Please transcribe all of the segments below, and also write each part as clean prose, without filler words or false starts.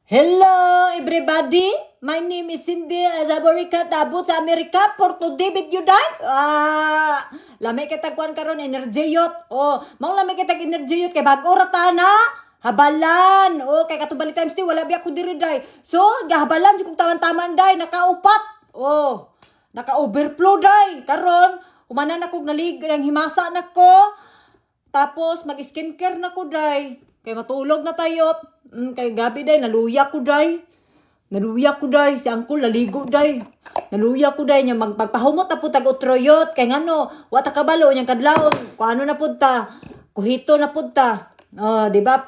Hello everybody, my name is Cindy Zaborika tabot sa Amerika for today video day. Lamay kita kuan karon energyot. Mao lamay kita energyot kay bag-o ra ta na. Habalan. Kay katubali times di wala biya ko diri day. So, gahabalan jud kog taman-taman day nakaupat. Naka-overflow day. Karon, humanan ako nalig ng himasa nako. Tapos mag-skincare na ko day. Kay matulog na tayo. Kay gabi day, naluya ko day. Si Angkol, naligo day. Naluya ko day, niya magpagpahumot na po tag-utroyot. Kay ngano, wata kabalo, niyang kadlaon. Kung ano na punta, kuhito na punta. Diba?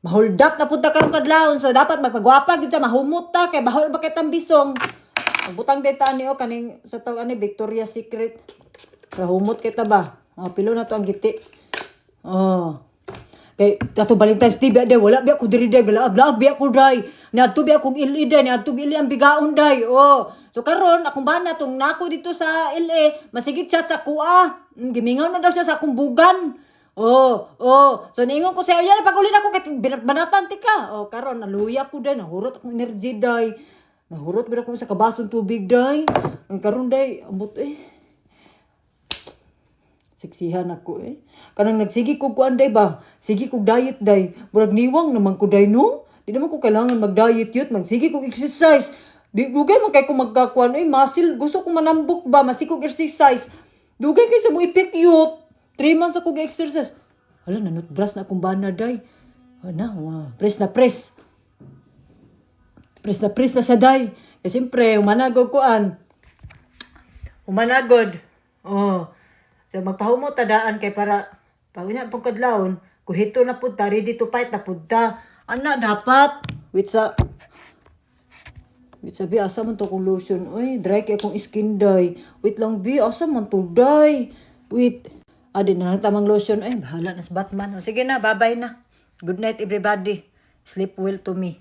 Mahold up na punta karong kadlaon. So, dapat magpagwapa, yun sa mahumot ta. Kay bahol ba kitang bisong. Magbutang data niyo, kaning sa tawag ani Victoria's Secret. Kahumot kita ba? Pilo na to ang giti. Kay kato Valentine's Day biya day wala biya ko diri day galaab biya ko day. Niadto biya kong ili day, niadto ili ang bigaon day. So karon akong bana tong nako dito sa LA, masigit siya sa kuha. Gimingaw na daw siya sa akong bugan. So ningon ko sa iya paguli na ko kay banatan ti ka. Karon naluya ko day, nahurot akong energy day. Nahurot bira ko sa kabasong tubig day. Karon day ambot siksihan ako Kanang nagsigi ko kuan day ba? Sige ko diet day. Murag niwang naman ko day no? Di naman ko kailangan mag-diet yun. Magsige ko exercise. Di dugay man kay ko magkakuan. Muscle. Gusto ko manambok ba? Masikog exercise. Dugay kay sa mo ipik-yup. 3 months ako ga-exercise. Hala, nanutbras na akong bana day. Press na press. Press na sa day. Kasi siyempre, umanagod kuan. Umanagod. So magpahumot tadaan kay para pagunya pong kadlawon kuhito na pud ta ready to fight na pud ta. Ana dapat with sa bi asa man to kong lotion. Dry kay akong skin day. Wait lang bi asa man to day. Adin na tamang lotion. Bahala na sa Batman. Sige na, bye-bye na. Good night everybody. Sleep well to me.